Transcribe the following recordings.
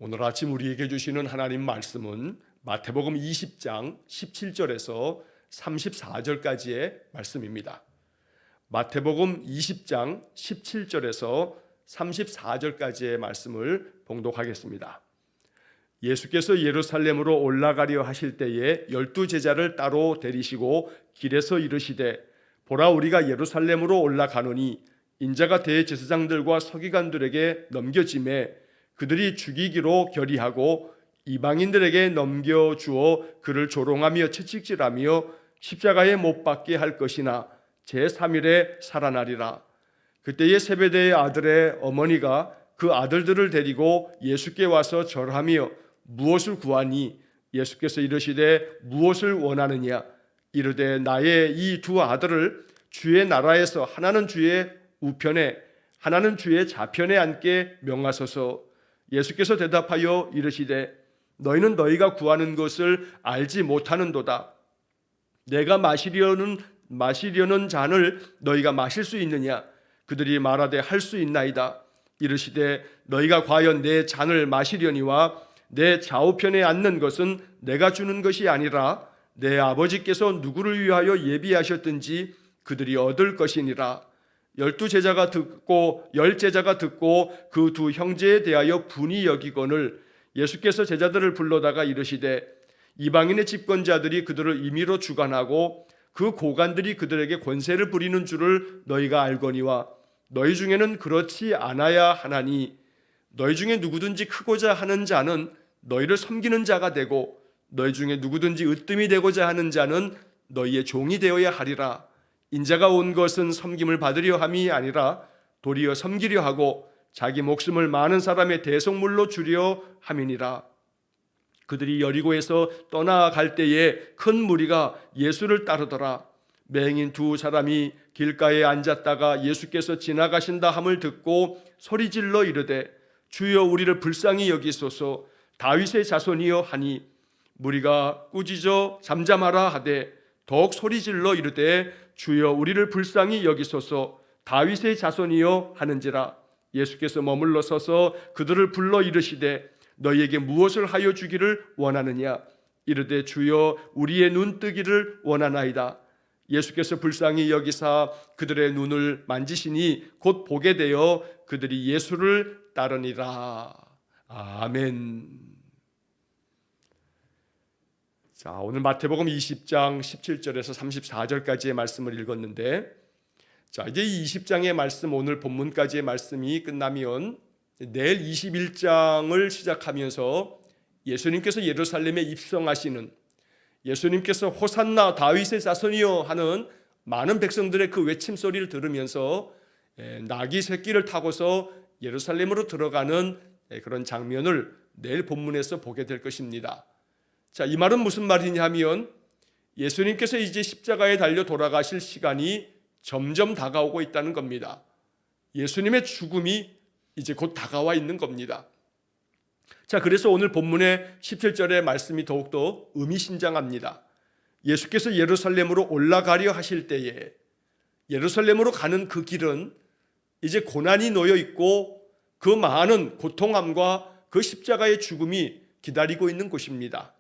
오늘 아침 우리에게 주시는 하나님 말씀은 마태복음 20장 17절에서 34절까지의 말씀입니다. 마태복음 20장 17절에서 34절까지의 말씀을 봉독하겠습니다. 예수께서 예루살렘으로 올라가려 하실 때에 12제자를 따로 데리시고 길에서 이르시되 보라 우리가 예루살렘으로 올라가노니 인자가 대제사장들과 서기관들에게 넘겨짐에 그들이 죽이기로 결의하고 이방인들에게 넘겨주어 그를 조롱하며 채찍질하며 십자가에 못 박게 할 것이나 제3일에 살아나리라. 그때에 세베대의 아들의 어머니가 그 아들들을 데리고 예수께 와서 절하며 무엇을 구하니? 예수께서 이르시되 무엇을 원하느냐? 이르되 나의 이 두 아들을 주의 나라에서 하나는 주의 우편에 하나는 주의 좌편에 앉게 명하소서. 예수께서 대답하여 이르시되 너희는 너희가 구하는 것을 알지 못하는도다. 내가 마시려는 잔을 너희가 마실 수 있느냐? 그들이 말하되 할 수 있나이다. 이르시되 너희가 과연 내 잔을 마시려니와 내 좌우편에 앉는 것은 내가 주는 것이 아니라 내 아버지께서 누구를 위하여 예비하셨든지 그들이 얻을 것이니라. 12제자가 듣고 그 두 형제에 대하여 분이 여기거늘 예수께서 제자들을 불러다가 이르시되 이방인의 집권자들이 그들을 임의로 주관하고 그 고관들이 그들에게 권세를 부리는 줄을 너희가 알거니와 너희 중에는 그렇지 않아야 하나니 너희 중에 누구든지 크고자 하는 자는 너희를 섬기는 자가 되고 너희 중에 누구든지 으뜸이 되고자 하는 자는 너희의 종이 되어야 하리라. 인자가 온 것은 섬김을 받으려 함이 아니라 도리어 섬기려 하고 자기 목숨을 많은 사람의 대속물로 주려 함이니라. 그들이 여리고에서 떠나갈 때에 큰 무리가 예수를 따르더라. 맹인 두 사람이 길가에 앉았다가 예수께서 지나가신다 함을 듣고 소리질러 이르되 주여 우리를 불쌍히 여기소서. 다윗의 자손이여 하니 무리가 꾸짖어 잠잠하라 하되 더욱 소리질러 이르되 주여 우리를 불쌍히 여기소서. 다윗의 자손이여 하는지라. 예수께서 머물러 서서 그들을 불러 이르시되 너희에게 무엇을 하여 주기를 원하느냐? 이르되 주여 우리의 눈 뜨기를 원하나이다. 예수께서 불쌍히 여기사 그들의 눈을 만지시니 곧 보게 되어 그들이 예수를 따르니라. 아멘. 자, 오늘 마태복음 20장 17절에서 34절까지의 말씀을 읽었는데, 자, 이제 이 20장의 말씀, 오늘 본문까지의 말씀이 끝나면 내일 21장을 시작하면서 예수님께서 예루살렘에 입성하시는, 예수님께서 호산나 다윗의 자손이여 하는 많은 백성들의 그 외침 소리를 들으면서 나귀 새끼를 타고서 예루살렘으로 들어가는 그런 장면을 내일 본문에서 보게 될 것입니다. 자, 이 말은 무슨 말이냐 하면 예수님께서 이제 십자가에 달려 돌아가실 시간이 점점 다가오고 있다는 겁니다. 예수님의 죽음이 이제 곧 다가와 있는 겁니다. 자, 그래서 오늘 본문의 17절의 말씀이 더욱더 의미심장합니다. 예수께서 예루살렘으로 올라가려 하실 때에 예루살렘으로 가는 그 길은 이제 고난이 놓여 있고 그 많은 고통함과 그 십자가의 죽음이 기다리고 있는 곳입니다.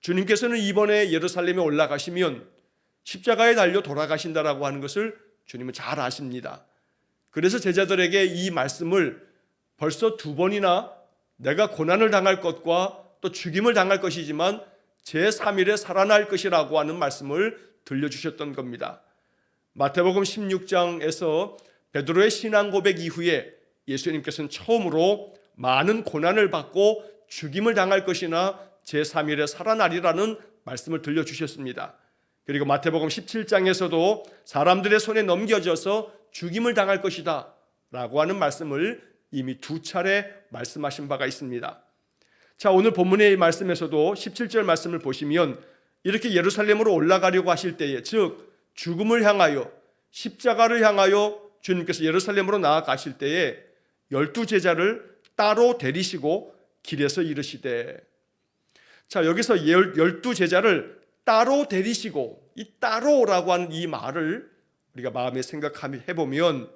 주님께서는 이번에 예루살렘에 올라가시면 십자가에 달려 돌아가신다라고 하는 것을 주님은 잘 아십니다. 그래서 제자들에게 이 말씀을 벌써 두 번이나 내가 고난을 당할 것과 또 죽임을 당할 것이지만 제3일에 살아날 것이라고 하는 말씀을 들려주셨던 겁니다. 마태복음 16장에서 베드로의 신앙 고백 이후에 예수님께서는 처음으로 많은 고난을 받고 죽임을 당할 것이나 제3일에 살아나리라는 말씀을 들려주셨습니다. 그리고 마태복음 17장에서도 사람들의 손에 넘겨져서 죽임을 당할 것이다 라고 하는 말씀을 이미 두 차례 말씀하신 바가 있습니다. 자, 오늘 본문의 말씀에서도 17절 말씀을 보시면 이렇게 예루살렘으로 올라가려고 하실 때에, 즉 죽음을 향하여 십자가를 향하여 주님께서 예루살렘으로 나아가실 때에 12제자를 따로 데리시고 길에서 이르시되, 자, 여기서 12제자를 따로 데리시고, 이 따로라고 하는 이 말을 우리가 마음에 생각해보면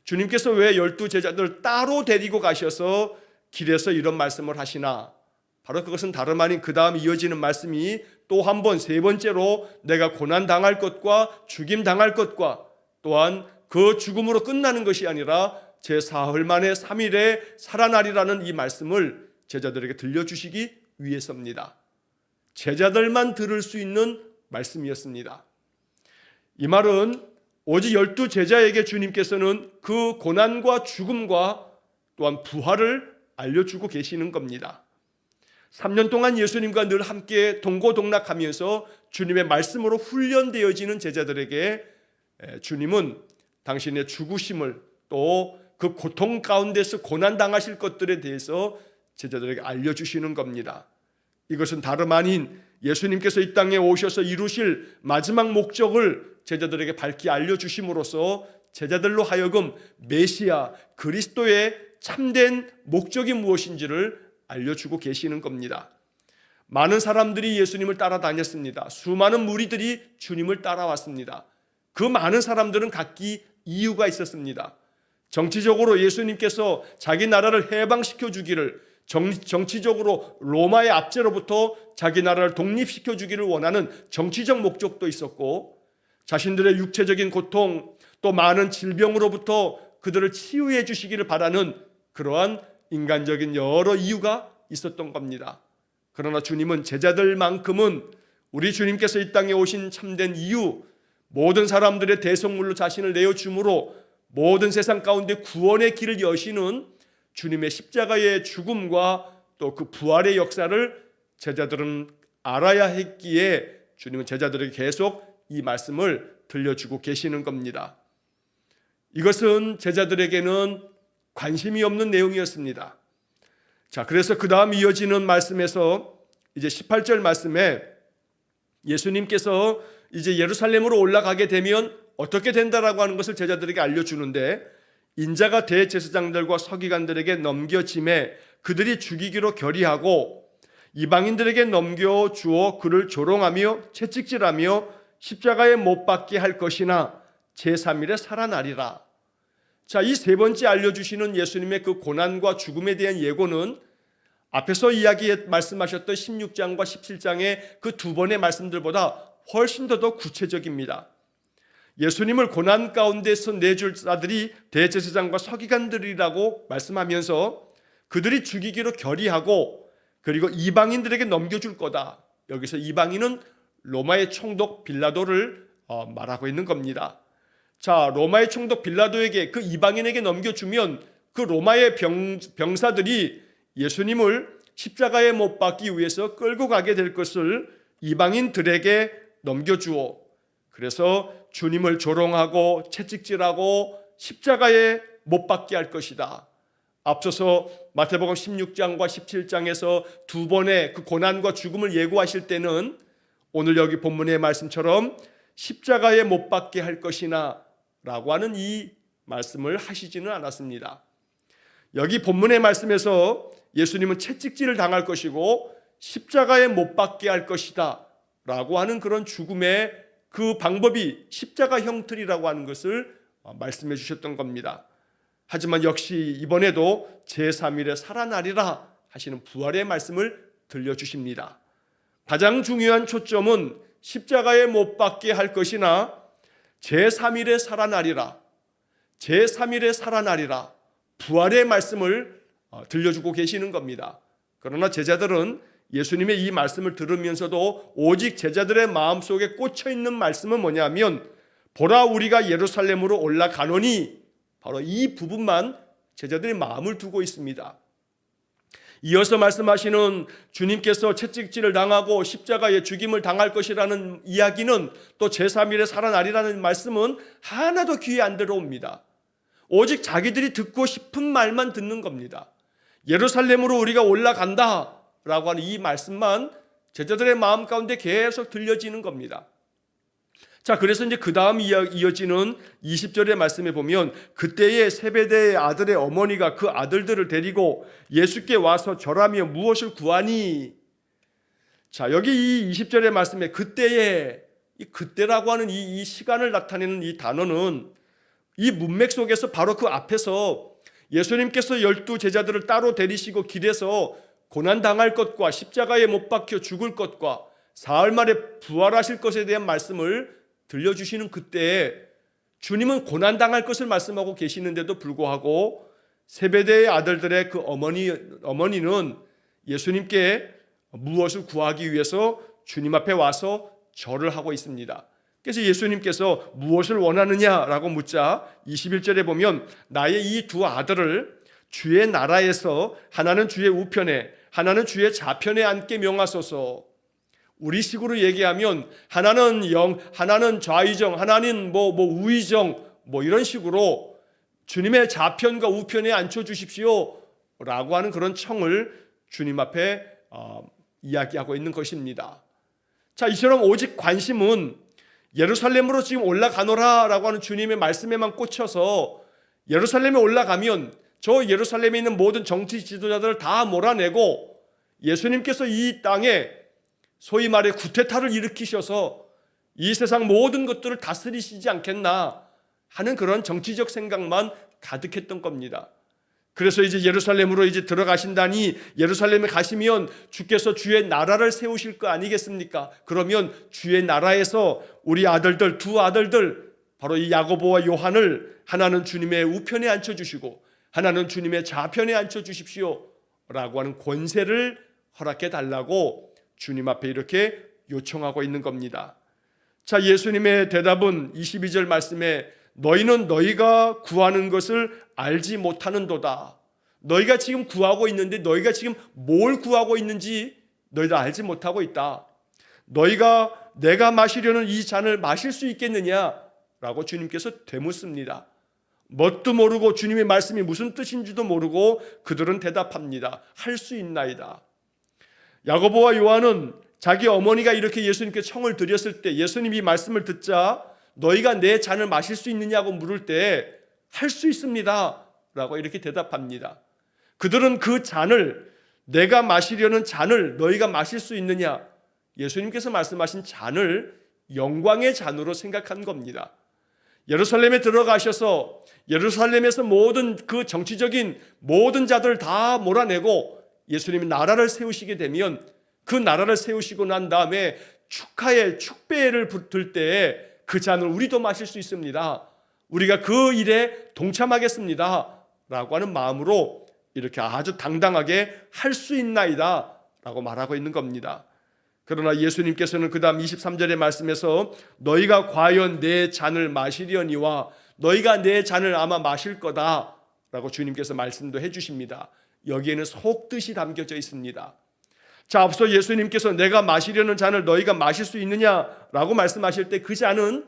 주님께서 왜 12제자들을 따로 데리고 가셔서 길에서 이런 말씀을 하시나? 바로 그것은 다름 아닌 그 다음 이어지는 말씀이 또 한 번 세 번째로 내가 고난당할 것과 죽임당할 것과 또한 그 죽음으로 끝나는 것이 아니라 제4흘 만에 3일에 살아나리라는 이 말씀을 제자들에게 들려주시기 위해서입니다. 제자들만 들을 수 있는 말씀이었습니다. 이 말은 오직 12제자에게 주님께서는 그 고난과 죽음과 또한 부활을 알려주고 계시는 겁니다. 3년 동안 예수님과 늘 함께 동고동락하면서 주님의 말씀으로 훈련되어지는 제자들에게 주님은 당신의 죽으심을 또 그 고통 가운데서 고난당하실 것들에 대해서 제자들에게 알려주시는 겁니다. 이것은 다름 아닌 예수님께서 이 땅에 오셔서 이루실 마지막 목적을 제자들에게 밝히 알려주심으로써 제자들로 하여금 메시아 그리스도의 참된 목적이 무엇인지를 알려주고 계시는 겁니다. 많은 사람들이 예수님을 따라다녔습니다. 수많은 무리들이 주님을 따라왔습니다. 그 많은 사람들은 각기 이유가 있었습니다. 정치적으로 예수님께서 자기 나라를 해방시켜 주기를, 정치적으로 로마의 압제로부터 자기 나라를 독립시켜 주기를 원하는 정치적 목적도 있었고, 자신들의 육체적인 고통 또 많은 질병으로부터 그들을 치유해 주시기를 바라는 그러한 인간적인 여러 이유가 있었던 겁니다. 그러나 주님은 제자들만큼은 우리 주님께서 이 땅에 오신 참된 이유, 모든 사람들의 대속물로 자신을 내어줌으로 모든 세상 가운데 구원의 길을 여시는 주님의 십자가의 죽음과 또 그 부활의 역사를 제자들은 알아야 했기에 주님은 제자들에게 계속 이 말씀을 들려주고 계시는 겁니다. 이것은 제자들에게는 관심이 없는 내용이었습니다. 자, 그래서 그 다음 이어지는 말씀에서 이제 18절 말씀에 예수님께서 이제 예루살렘으로 올라가게 되면 어떻게 된다라고 하는 것을 제자들에게 알려주는데, 인자가 대제사장들과 서기관들에게 넘겨짐에 그들이 죽이기로 결의하고 이방인들에게 넘겨주어 그를 조롱하며 채찍질하며 십자가에 못 박게 할 것이나 제3일에 살아나리라. 자, 이 세 번째 알려주시는 예수님의 그 고난과 죽음에 대한 예고는 앞에서 말씀하셨던 16장과 17장의 그 두 번의 말씀들보다 훨씬 더 구체적입니다. 예수님을 고난 가운데서 내줄 자들이 대제사장과 서기관들이라고 말씀하면서 그들이 죽이기로 결의하고 그리고 이방인들에게 넘겨줄 거다. 여기서 이방인은 로마의 총독 빌라도를 말하고 있는 겁니다. 자, 로마의 총독 빌라도에게 그 이방인에게 넘겨주면 그 로마의 병사들이 예수님을 십자가에 못 박기 위해서 끌고 가게 될 것을 이방인들에게 넘겨주어 그래서 주님을 조롱하고 채찍질하고 십자가에 못 박게 할 것이다. 앞서서 마태복음 16장과 17장에서 두 번의 그 고난과 죽음을 예고하실 때는 오늘 여기 본문의 말씀처럼 십자가에 못 박게 할 것이나 라고 하는 이 말씀을 하시지는 않았습니다. 여기 본문의 말씀에서 예수님은 채찍질을 당할 것이고 십자가에 못 박게 할 것이다 라고 하는 그런 죽음의 그 방법이 십자가 형틀이라고 하는 것을 말씀해 주셨던 겁니다. 하지만 역시 이번에도 제3일에 살아나리라 하시는 부활의 말씀을 들려주십니다. 가장 중요한 초점은 십자가에 못 박게 할 것이나 제3일에 살아나리라, 제3일에 살아나리라 부활의 말씀을 들려주고 계시는 겁니다. 그러나 제자들은 예수님의 이 말씀을 들으면서도 오직 제자들의 마음속에 꽂혀있는 말씀은 뭐냐면 보라 우리가 예루살렘으로 올라가노니 바로 이 부분만 제자들의 마음을 두고 있습니다. 이어서 말씀하시는 주님께서 채찍질을 당하고 십자가에 죽임을 당할 것이라는 이야기는 또 제3일에 살아나리라는 말씀은 하나도 귀에 안 들어옵니다. 오직 자기들이 듣고 싶은 말만 듣는 겁니다. 예루살렘으로 우리가 올라간다 라고 하는 이 말씀만 제자들의 마음 가운데 계속 들려지는 겁니다. 자, 그래서 이제 그 다음 이어지는 20절의 말씀에 보면 그때에 세베대의 아들의 어머니가 그 아들들을 데리고 예수께 와서 절하며 무엇을 구하니? 자, 여기 이 20절의 말씀에 그때에, 이 그때라고 하는 이 시간을 나타내는 이 단어는 이 문맥 속에서 바로 그 앞에서 예수님께서 12 제자들을 따로 데리시고 길에서 고난당할 것과 십자가에 못 박혀 죽을 것과 사흘 만에 부활하실 것에 대한 말씀을 들려주시는 그때에 주님은 고난당할 것을 말씀하고 계시는데도 불구하고 세베대의 아들들의 그 어머니는 예수님께 무엇을 구하기 위해서 주님 앞에 와서 절을 하고 있습니다. 그래서 예수님께서 무엇을 원하느냐라고 묻자 21절에 보면 나의 이 두 아들을 주의 나라에서 하나는 주의 우편에 하나는 주의 좌편에 앉게 명하소서. 우리식으로 얘기하면 하나는 영, 하나는 좌의정, 하나는 우의정 이런 식으로 주님의 좌편과 우편에 앉혀주십시오 라고 하는 그런 청을 주님 앞에 이야기하고 있는 것입니다. 자, 이처럼 오직 관심은 예루살렘으로 지금 올라가노라 라고 하는 주님의 말씀에만 꽂혀서 예루살렘에 올라가면 저 예루살렘에 있는 모든 정치 지도자들을 다 몰아내고 예수님께서 이 땅에 소위 말해 구테타를 일으키셔서 이 세상 모든 것들을 다스리시지 않겠나 하는 그런 정치적 생각만 가득했던 겁니다. 그래서 이제 예루살렘으로 이제 들어가신다니 예루살렘에 가시면 주께서 주의 나라를 세우실 거 아니겠습니까? 그러면 주의 나라에서 우리 아들들, 두 아들들 바로 이 야고보와 요한을 하나는 주님의 우편에 앉혀주시고 하나는 주님의 좌편에 앉혀주십시오 라고 하는 권세를 허락해 달라고 주님 앞에 이렇게 요청하고 있는 겁니다. 자, 예수님의 대답은 22절 말씀에 너희는 너희가 구하는 것을 알지 못하는도다. 너희가 지금 구하고 있는데 너희가 지금 뭘 구하고 있는지 너희도 알지 못하고 있다. 너희가 내가 마시려는 이 잔을 마실 수 있겠느냐라고 주님께서 되묻습니다. 뭣도 모르고 주님의 말씀이 무슨 뜻인지도 모르고 그들은 대답합니다. 할 수 있나이다. 야고보와 요한은 자기 어머니가 이렇게 예수님께 청을 드렸을 때 예수님이 말씀을 듣자 너희가 내 잔을 마실 수 있느냐고 물을 때 할 수 있습니다 라고 이렇게 대답합니다. 그들은 그 잔을 내가 마시려는 잔을 너희가 마실 수 있느냐, 예수님께서 말씀하신 잔을 영광의 잔으로 생각한 겁니다. 예루살렘에 들어가셔서 예루살렘에서 모든 그 정치적인 모든 자들을 다 몰아내고 예수님이 나라를 세우시게 되면 그 나라를 세우시고 난 다음에 축하의 축배를 붙을 때에 그 잔을 우리도 마실 수 있습니다. 우리가 그 일에 동참하겠습니다 라고 하는 마음으로 이렇게 아주 당당하게 할 수 있나이다 라고 말하고 있는 겁니다. 그러나 예수님께서는 그 다음 23절의 말씀에서 너희가 과연 내 잔을 마시려니와 너희가 내 잔을 아마 마실 거다 라고 주님께서 말씀도 해주십니다. 여기에는 속뜻이 담겨져 있습니다. 자, 앞서 예수님께서 내가 마시려는 잔을 너희가 마실 수 있느냐라고 말씀하실 때 그 잔은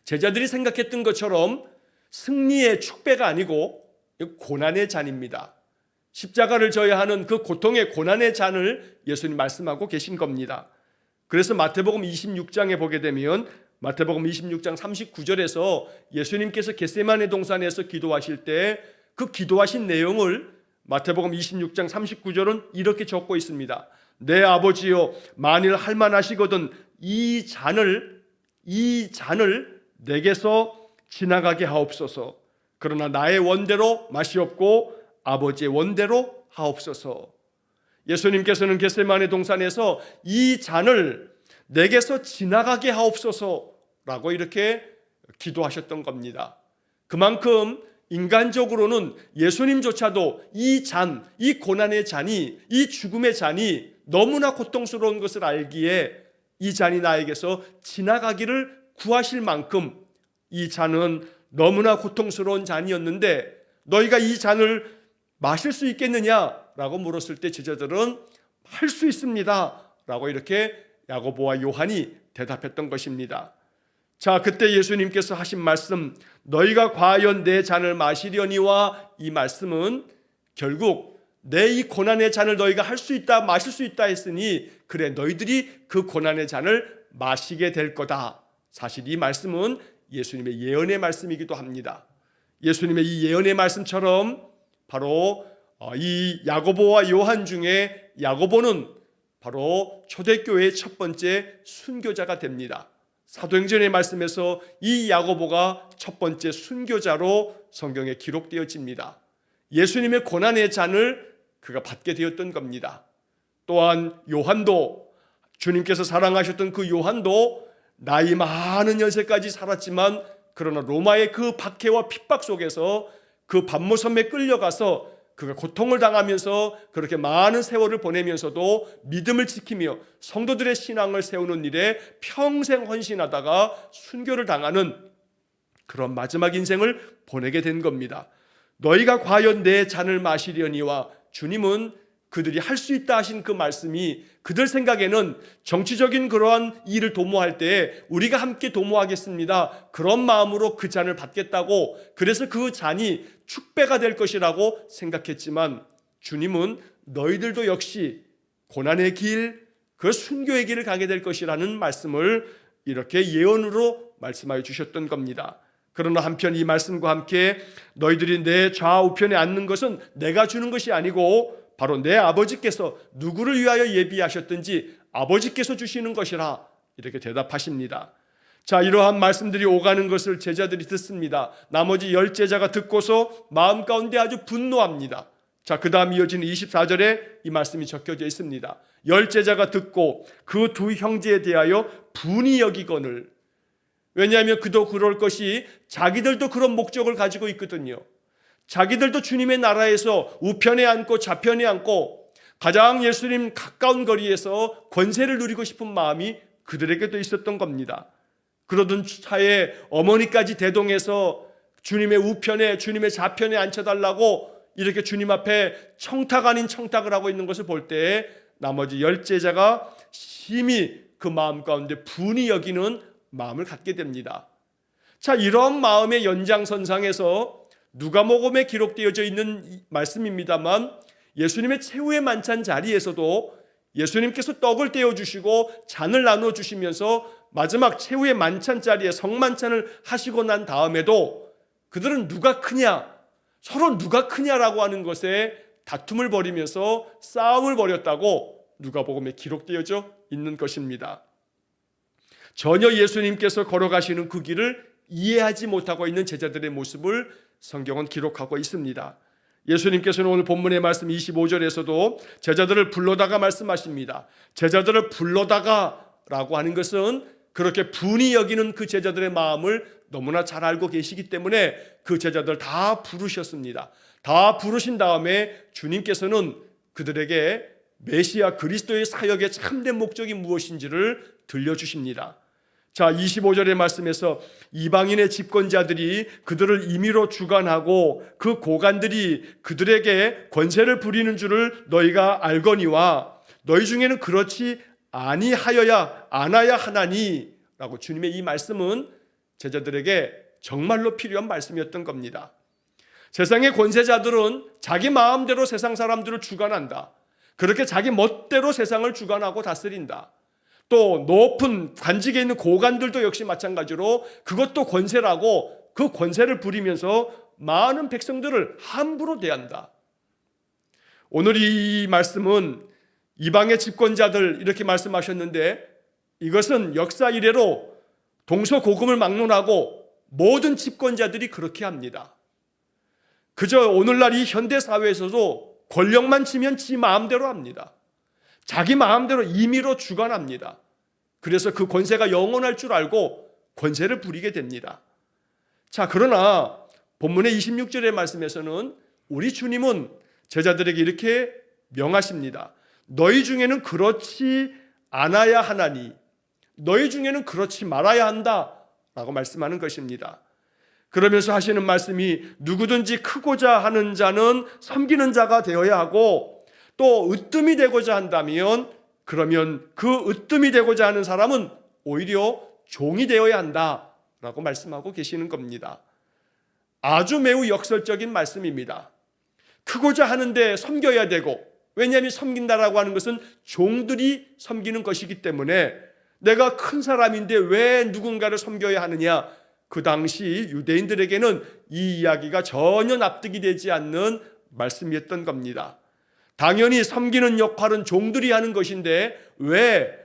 제자들이 생각했던 것처럼 승리의 축배가 아니고 고난의 잔입니다. 십자가를 져야 하는 그 고통의 고난의 잔을 예수님 말씀하고 계신 겁니다. 그래서 마태복음 26장에 보게 되면 마태복음 26장 39절에서 예수님께서 겟세마네 동산에서 기도하실 때 그 기도하신 내용을 마태복음 26장 39절은 이렇게 적고 있습니다. 내 아버지여, 만일 할만하시거든 이 잔을 내게서 지나가게 하옵소서. 그러나 나의 원대로 마시옵고 아버지의 원대로 하옵소서. 예수님께서는 겟세마네 동산에서 이 잔을 내게서 지나가게 하옵소서라고 이렇게 기도하셨던 겁니다. 그만큼 인간적으로는 예수님조차도 이 잔, 이 고난의 잔이, 이 죽음의 잔이 너무나 고통스러운 것을 알기에 이 잔이 나에게서 지나가기를 구하실 만큼 이 잔은 너무나 고통스러운 잔이었는데 너희가 이 잔을 마실 수 있겠느냐라고 물었을 때 제자들은 할 수 있습니다 라고 이렇게 야고보와 요한이 대답했던 것입니다. 자, 그때 예수님께서 하신 말씀 너희가 과연 내 잔을 마시려니와 이 말씀은 결국 내 이 고난의 잔을 너희가 할 수 있다 마실 수 있다 했으니 그래 너희들이 그 고난의 잔을 마시게 될 거다. 사실 이 말씀은 예수님의 예언의 말씀이기도 합니다. 예수님의 이 예언의 말씀처럼 바로 이 야고보와 요한 중에 야고보는 바로 초대교회의 첫 번째 순교자가 됩니다. 사도행전의 말씀에서 이 야고보가 첫 번째 순교자로 성경에 기록되어집니다. 예수님의 고난의 잔을 그가 받게 되었던 겁니다. 또한 요한도, 주님께서 사랑하셨던 그 요한도 나이 많은 연세까지 살았지만 그러나 로마의 그 박해와 핍박 속에서 그 반모섬에 끌려가서 그가 고통을 당하면서 그렇게 많은 세월을 보내면서도 믿음을 지키며 성도들의 신앙을 세우는 일에 평생 헌신하다가 순교를 당하는 그런 마지막 인생을 보내게 된 겁니다. 너희가 과연 내 잔을 마시려니와, 주님은 그들이 할 수 있다 하신 그 말씀이 그들 생각에는 정치적인 그러한 일을 도모할 때 우리가 함께 도모하겠습니다, 그런 마음으로 그 잔을 받겠다고, 그래서 그 잔이 축배가 될 것이라고 생각했지만 주님은 너희들도 역시 고난의 길, 그 순교의 길을 가게 될 것이라는 말씀을 이렇게 예언으로 말씀하여 주셨던 겁니다. 그러나 한편 이 말씀과 함께 너희들이 내 좌우편에 앉는 것은 내가 주는 것이 아니고 바로 내 아버지께서 누구를 위하여 예비하셨든지 아버지께서 주시는 것이라, 이렇게 대답하십니다. 자, 이러한 말씀들이 오가는 것을 제자들이 듣습니다. 나머지 10제자가 듣고서 마음 가운데 아주 분노합니다. 자, 그 다음 이어지는 24절에 이 말씀이 적혀져 있습니다. 10제자가 듣고 그 두 형제에 대하여 분이 여기거늘. 왜냐하면 그도 그럴 것이 자기들도 그런 목적을 가지고 있거든요. 자기들도 주님의 나라에서 우편에 앉고 좌편에 앉고 가장 예수님 가까운 거리에서 권세를 누리고 싶은 마음이 그들에게도 있었던 겁니다. 그러던 차에 어머니까지 대동해서 주님의 우편에, 주님의 좌편에 앉혀달라고 이렇게 주님 앞에 청탁 아닌 청탁을 하고 있는 것을 볼 때 나머지 10제자가 심히 그 마음 가운데 분이 여기는 마음을 갖게 됩니다. 자, 이런 마음의 연장선상에서 누가복음에 기록되어져 있는 말씀입니다만, 예수님의 최후의 만찬 자리에서도 예수님께서 떡을 떼어주시고 잔을 나눠주시면서 마지막 최후의 만찬 자리에 성만찬을 하시고 난 다음에도 그들은 누가 크냐, 서로 누가 크냐라고 하는 것에 다툼을 벌이면서 싸움을 벌였다고 누가복음에 기록되어져 있는 것입니다. 전혀 예수님께서 걸어가시는 그 길을 이해하지 못하고 있는 제자들의 모습을 성경은 기록하고 있습니다. 예수님께서는 오늘 본문의 말씀 25절에서도 제자들을 불러다가 말씀하십니다. 제자들을 불러다가 라고 하는 것은 그렇게 분이 여기는 그 제자들의 마음을 너무나 잘 알고 계시기 때문에 그 제자들 다 부르셨습니다. 다 부르신 다음에 주님께서는 그들에게 메시아 그리스도의 사역의 참된 목적이 무엇인지를 들려주십니다. 자, 25절의 말씀에서 이방인의 집권자들이 그들을 임의로 주관하고 그 고관들이 그들에게 권세를 부리는 줄을 너희가 알거니와 너희 중에는 그렇지 아니하여야 안아야 하나니, 라고 주님의 이 말씀은 제자들에게 정말로 필요한 말씀이었던 겁니다. 세상의 권세자들은 자기 마음대로 세상 사람들을 주관한다. 그렇게 자기 멋대로 세상을 주관하고 다스린다. 또 높은 관직에 있는 고관들도 역시 마찬가지로 그것도 권세라고 그 권세를 부리면서 많은 백성들을 함부로 대한다. 오늘 이 말씀은 이방의 집권자들 이렇게 말씀하셨는데, 이것은 역사 이래로 동서고금을 막론하고 모든 집권자들이 그렇게 합니다. 그저 오늘날 이 현대사회에서도 권력만 치면 지 마음대로 합니다. 자기 마음대로 임의로 주관합니다. 그래서 그 권세가 영원할 줄 알고 권세를 부리게 됩니다. 자, 그러나 본문의 26절의 말씀에서는 우리 주님은 제자들에게 이렇게 명하십니다. 너희 중에는 그렇지 않아야 하나니, 너희 중에는 그렇지 말아야 한다 라고 말씀하는 것입니다. 그러면서 하시는 말씀이 누구든지 크고자 하는 자는 섬기는 자가 되어야 하고, 또 으뜸이 되고자 한다면 그러면 그 으뜸이 되고자 하는 사람은 오히려 종이 되어야 한다 라고 말씀하고 계시는 겁니다. 아주 매우 역설적인 말씀입니다. 크고자 하는데 섬겨야 되고, 왜냐하면 섬긴다라고 하는 것은 종들이 섬기는 것이기 때문에 내가 큰 사람인데 왜 누군가를 섬겨야 하느냐, 그 당시 유대인들에게는 이 이야기가 전혀 납득이 되지 않는 말씀이었던 겁니다. 당연히 섬기는 역할은 종들이 하는 것인데 왜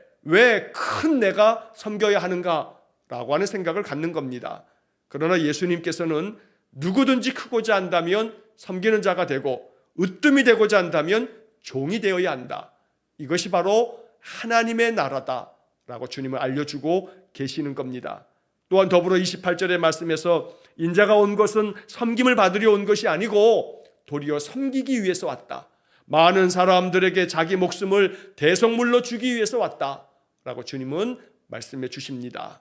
큰 내가 섬겨야 하는가 라고 하는 생각을 갖는 겁니다. 그러나 예수님께서는 누구든지 크고자 한다면 섬기는 자가 되고 으뜸이 되고자 한다면 종이 되어야 한다. 이것이 바로 하나님의 나라다라고 주님은 알려주고 계시는 겁니다. 또한 더불어 28절의 말씀에서 인자가 온 것은 섬김을 받으려 온 것이 아니고 도리어 섬기기 위해서 왔다. 많은 사람들에게 자기 목숨을 대속물로 주기 위해서 왔다 라고 주님은 말씀해 주십니다.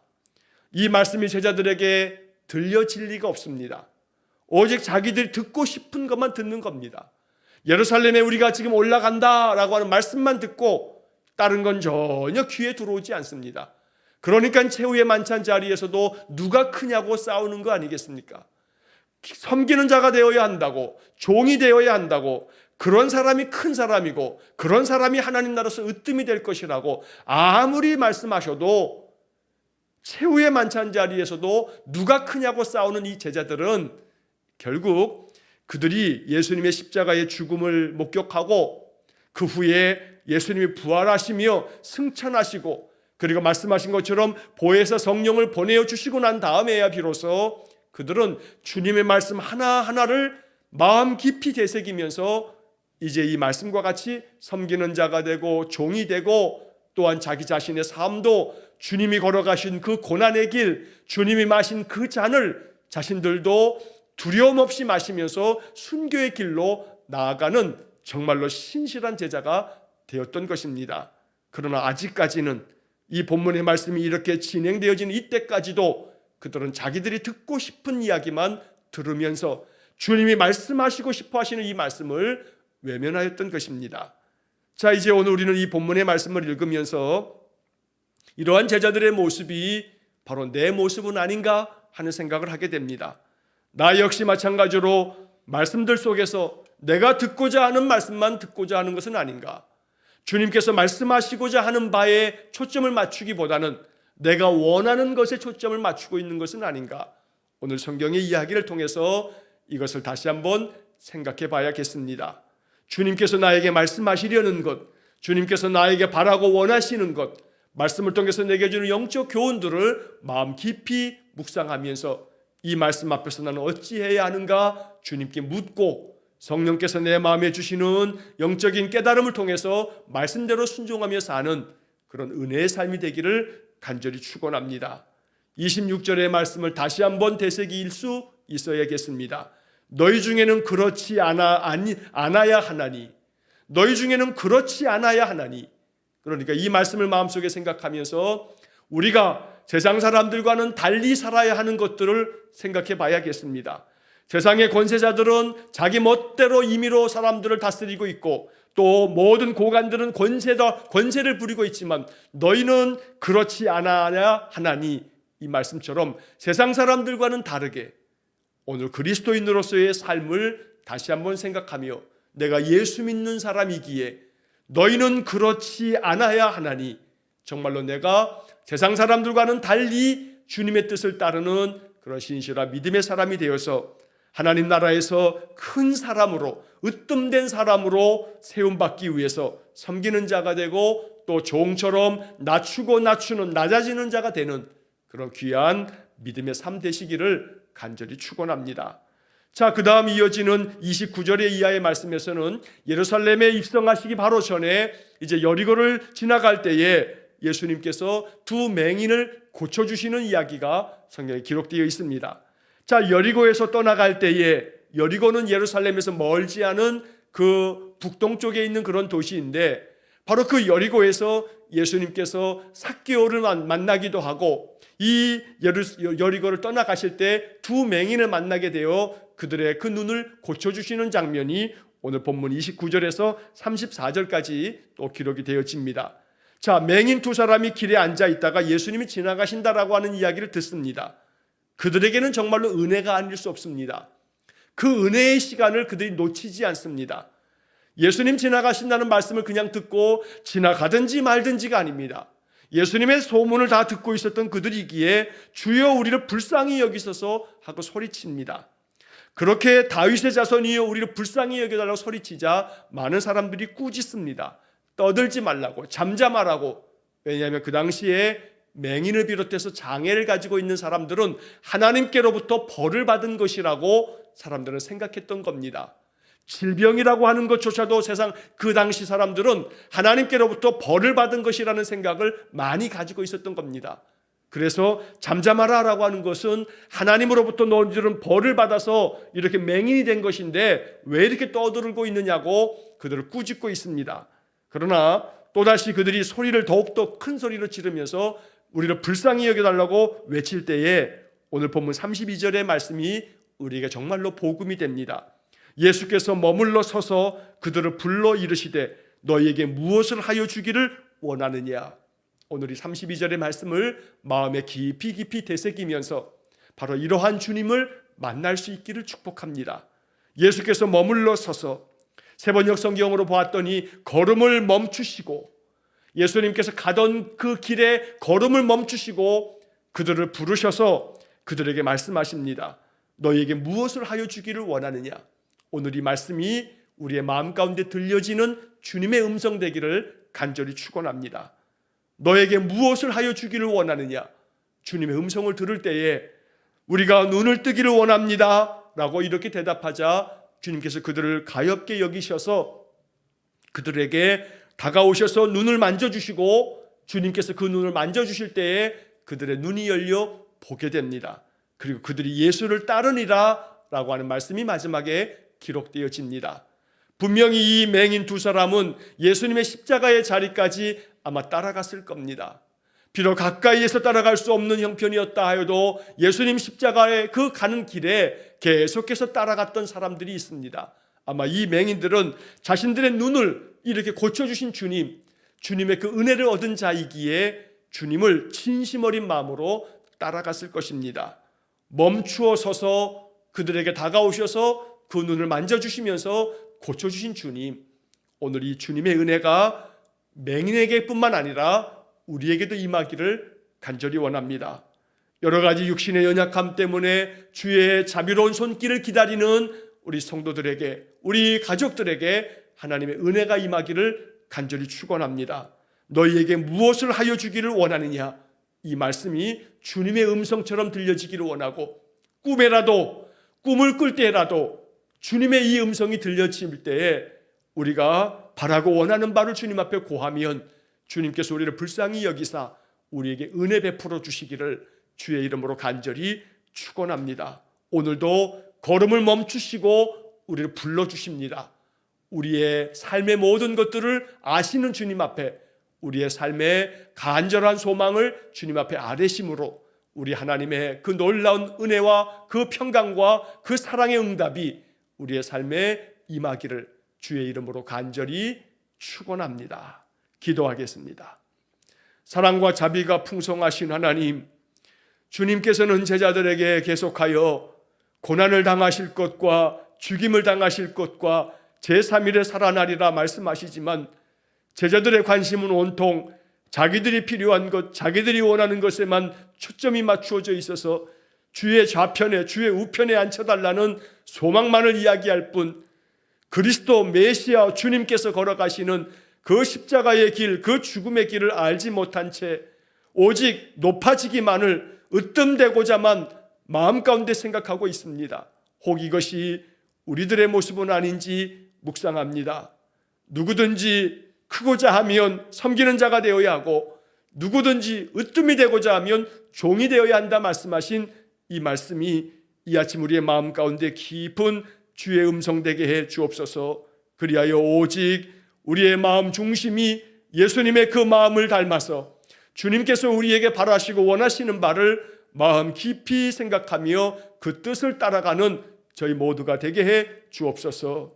이 말씀이 제자들에게 들려질 리가 없습니다. 오직 자기들이 듣고 싶은 것만 듣는 겁니다. 예루살렘에 우리가 지금 올라간다라고 하는 말씀만 듣고 다른 건 전혀 귀에 들어오지 않습니다. 그러니까 최후의 만찬 자리에서도 누가 크냐고 싸우는 거 아니겠습니까? 섬기는 자가 되어야 한다고, 종이 되어야 한다고, 그런 사람이 큰 사람이고 그런 사람이 하나님 나라에서 으뜸이 될 것이라고 아무리 말씀하셔도 최후의 만찬 자리에서도 누가 크냐고 싸우는 이 제자들은 결국 그들이 예수님의 십자가의 죽음을 목격하고 그 후에 예수님이 부활하시며 승천하시고 그리고 말씀하신 것처럼 보혜사 성령을 보내주시고 난 다음에야 비로소 그들은 주님의 말씀 하나하나를 마음 깊이 되새기면서 이제 이 말씀과 같이 섬기는 자가 되고 종이 되고 또한 자기 자신의 삶도 주님이 걸어가신 그 고난의 길, 주님이 마신 그 잔을 자신들도 두려움 없이 마시면서 순교의 길로 나아가는 정말로 신실한 제자가 되었던 것입니다. 그러나 아직까지는 이 본문의 말씀이 이렇게 진행되어지는 이때까지도 그들은 자기들이 듣고 싶은 이야기만 들으면서 주님이 말씀하시고 싶어 하시는 이 말씀을 외면하였던 것입니다. 자, 이제 오늘 우리는 이 본문의 말씀을 읽으면서 이러한 제자들의 모습이 바로 내 모습은 아닌가 하는 생각을 하게 됩니다. 나 역시 마찬가지로 말씀들 속에서 내가 듣고자 하는 말씀만 듣고자 하는 것은 아닌가? 주님께서 말씀하시고자 하는 바에 초점을 맞추기보다는 내가 원하는 것에 초점을 맞추고 있는 것은 아닌가? 오늘 성경의 이야기를 통해서 이것을 다시 한번 생각해 봐야겠습니다. 주님께서 나에게 말씀하시려는 것, 주님께서 나에게 바라고 원하시는 것, 말씀을 통해서 내게 주는 영적 교훈들을 마음 깊이 묵상하면서 이 말씀 앞에서 나는 어찌해야 하는가 주님께 묻고 성령께서 내 마음에 주시는 영적인 깨달음을 통해서 말씀대로 순종하며 사는 그런 은혜의 삶이 되기를 간절히 축원합니다. 26절의 말씀을 다시 한번 되새길 수 있어야겠습니다. 너희 중에는 그렇지 않아야 하나니, 너희 중에는 그렇지 않아야 하나니. 그러니까 이 말씀을 마음속에 생각하면서 우리가 세상 사람들과는 달리 살아야 하는 것들을 생각해 봐야겠습니다. 세상의 권세자들은 자기 멋대로 임의로 사람들을 다스리고 있고 또 모든 고관들은 권세를 부리고 있지만 너희는 그렇지 않아야 하나니, 이 말씀처럼 세상 사람들과는 다르게 오늘 그리스도인으로서의 삶을 다시 한번 생각하며 내가 예수 믿는 사람이기에 너희는 그렇지 않아야 하나니, 정말로 내가 세상 사람들과는 달리 주님의 뜻을 따르는 그런 신실한 믿음의 사람이 되어서 하나님 나라에서 큰 사람으로, 으뜸된 사람으로 세움받기 위해서 섬기는 자가 되고 또 종처럼 낮아지는 자가 되는 그런 귀한 믿음의 삶 되시기를 간절히 축원합니다. 자, 그 다음 이어지는 29절의 이하의 말씀에서는 예루살렘에 입성하시기 바로 전에 이제 여리고를 지나갈 때에 예수님께서 두 맹인을 고쳐주시는 이야기가 성경에 기록되어 있습니다. 자, 여리고에서 떠나갈 때에, 여리고는 예루살렘에서 멀지 않은 그 북동쪽에 있는 그런 도시인데 바로 그 여리고에서 예수님께서 삭개오를 만나기도 하고 이 여리고를 떠나가실 때 두 맹인을 만나게 되어 그들의 그 눈을 고쳐주시는 장면이 오늘 본문 29절에서 34절까지 또 기록이 되어집니다. 자, 맹인 두 사람이 길에 앉아 있다가 예수님이 지나가신다라고 하는 이야기를 듣습니다. 그들에게는 정말로 은혜가 아닐 수 없습니다. 그 은혜의 시간을 그들이 놓치지 않습니다. 예수님 지나가신다는 말씀을 그냥 듣고 지나가든지 말든지가 아닙니다. 예수님의 소문을 다 듣고 있었던 그들이기에 주여 우리를 불쌍히 여기소서 하고 소리칩니다. 그렇게 다윗의 자손이여 우리를 불쌍히 여겨달라고 소리치자 많은 사람들이 꾸짖습니다. 떠들지 말라고, 잠잠하라고. 왜냐하면 그 당시에 맹인을 비롯해서 장애를 가지고 있는 사람들은 하나님께로부터 벌을 받은 것이라고 사람들은 생각했던 겁니다. 질병이라고 하는 것조차도 세상 그 당시 사람들은 하나님께로부터 벌을 받은 것이라는 생각을 많이 가지고 있었던 겁니다. 그래서 잠잠하라라고 하는 것은 하나님으로부터 너희들은 벌을 받아서 이렇게 맹인이 된 것인데 왜 이렇게 떠들고 있느냐고 그들을 꾸짖고 있습니다. 그러나 또다시 그들이 소리를 더욱더 큰 소리로 지르면서 우리를 불쌍히 여겨달라고 외칠 때에 오늘 본문 32절의 말씀이 우리에게 정말로 복음이 됩니다. 예수께서 머물러 서서 그들을 불러 이르시되 너희에게 무엇을 하여 주기를 원하느냐. 오늘 이 32절의 말씀을 마음에 깊이 되새기면서 바로 이러한 주님을 만날 수 있기를 축복합니다. 예수께서 머물러 서서 세번역 성경으로 보았더니 걸음을 멈추시고 예수님께서 가던 그 길에 걸음을 멈추시고 그들을 부르셔서 그들에게 말씀하십니다. 너희에게 무엇을 하여 주기를 원하느냐. 오늘 이 말씀이 우리의 마음 가운데 들려지는 주님의 음성 되기를 간절히 축원합니다. 너에게 무엇을 하여 주기를 원하느냐. 주님의 음성을 들을 때에 우리가 눈을 뜨기를 원합니다 라고 이렇게 대답하자 주님께서 그들을 가엾게 여기셔서 그들에게 다가오셔서 눈을 만져주시고 주님께서 그 눈을 만져주실 때에 그들의 눈이 열려 보게 됩니다. 그리고 그들이 예수를 따르니라 라고 하는 말씀이 마지막에 기록되어집니다. 분명히 이 맹인 두 사람은 예수님의 십자가의 자리까지 아마 따라갔을 겁니다. 비록 가까이에서 따라갈 수 없는 형편이었다 하여도 예수님 십자가의 그 가는 길에 계속해서 따라갔던 사람들이 있습니다. 아마 이 맹인들은 자신들의 눈을 이렇게 고쳐주신 주님, 주님의 그 은혜를 얻은 자이기에 주님을 진심 어린 마음으로 따라갔을 것입니다. 멈추어 서서 그들에게 다가오셔서 그 눈을 만져주시면서 고쳐주신 주님, 오늘 이 주님의 은혜가 맹인에게뿐만 아니라 우리에게도 임하기를 간절히 원합니다. 여러 가지 육신의 연약함 때문에 주의 자비로운 손길을 기다리는 우리 성도들에게, 우리 가족들에게 하나님의 은혜가 임하기를 간절히 축원합니다. 너희에게 무엇을 하여 주기를 원하느냐. 이 말씀이 주님의 음성처럼 들려지기를 원하고 꿈에라도, 꿈을 꿀 때라도 주님의 이 음성이 들려질 때에 우리가 바라고 원하는 바를 주님 앞에 고하면 주님께서 우리를 불쌍히 여기사 우리에게 은혜 베풀어 주시기를 주의 이름으로 간절히 축원합니다. 오늘도 걸음을 멈추시고 우리를 불러주십니다. 우리의 삶의 모든 것들을 아시는 주님 앞에 우리의 삶의 간절한 소망을 주님 앞에 아뢰심으로 우리 하나님의 그 놀라운 은혜와 그 평강과 그 사랑의 응답이 우리의 삶에 임하기를 주의 이름으로 간절히 축원합니다. 기도하겠습니다. 사랑과 자비가 풍성하신 하나님, 주님께서는 제자들에게 계속하여 고난을 당하실 것과 죽임을 당하실 것과 제3일에 살아나리라 말씀하시지만 제자들의 관심은 온통 자기들이 필요한 것, 자기들이 원하는 것에만 초점이 맞추어져 있어서 주의 좌편에, 주의 우편에 앉혀달라는 소망만을 이야기할 뿐 그리스도 메시아 주님께서 걸어가시는 그 십자가의 길, 그 죽음의 길을 알지 못한 채 오직 높아지기만을 으뜸되고자만 마음 가운데 생각하고 있습니다. 혹 이것이 우리들의 모습은 아닌지 묵상합니다. 누구든지 크고자 하면 섬기는 자가 되어야 하고 누구든지 으뜸이 되고자 하면 종이 되어야 한다 말씀하신 이 말씀이 이 아침 우리의 마음 가운데 깊은 주의 음성 되게 해 주옵소서. 그리하여 오직 우리의 마음 중심이 예수님의 그 마음을 닮아서 주님께서 우리에게 바라시고 원하시는 바를 마음 깊이 생각하며 그 뜻을 따라가는 저희 모두가 되게 해 주옵소서.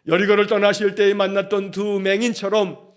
여리고를 떠나실 때에 만났던 두 맹인처럼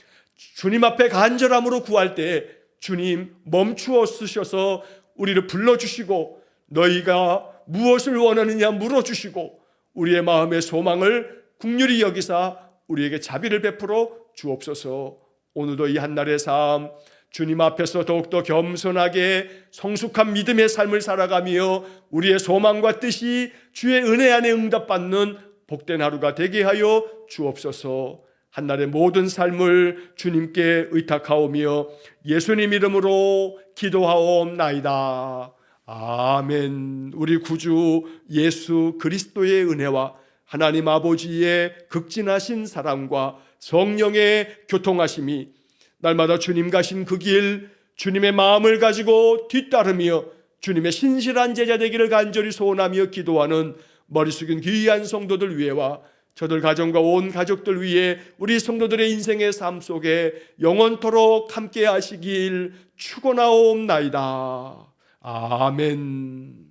주님 앞에 간절함으로 구할 때 주님 멈추어 쓰셔서 우리를 불러주시고 너희가 무엇을 원하느냐 물어주시고 우리의 마음의 소망을 긍휼히 여기사 우리에게 자비를 베풀어 주옵소서. 오늘도 이 한날의 삶 주님 앞에서 더욱더 겸손하게 성숙한 믿음의 삶을 살아가며 우리의 소망과 뜻이 주의 은혜 안에 응답받는 복된 하루가 되게 하여 주옵소서. 한날의 모든 삶을 주님께 의탁하오며 예수님 이름으로 기도하옵나이다. 아멘. 우리 구주 예수 그리스도의 은혜와 하나님 아버지의 극진하신 사랑과 성령의 교통하심이 날마다 주님 가신 그 길, 주님의 마음을 가지고 뒤따르며 주님의 신실한 제자 되기를 간절히 소원하며 기도하는 머리 숙인 귀한 성도들 위해와 저들 가정과 온 가족들 위해 우리 성도들의 인생의 삶 속에 영원토록 함께 하시길 축원하옵나이다. 아멘.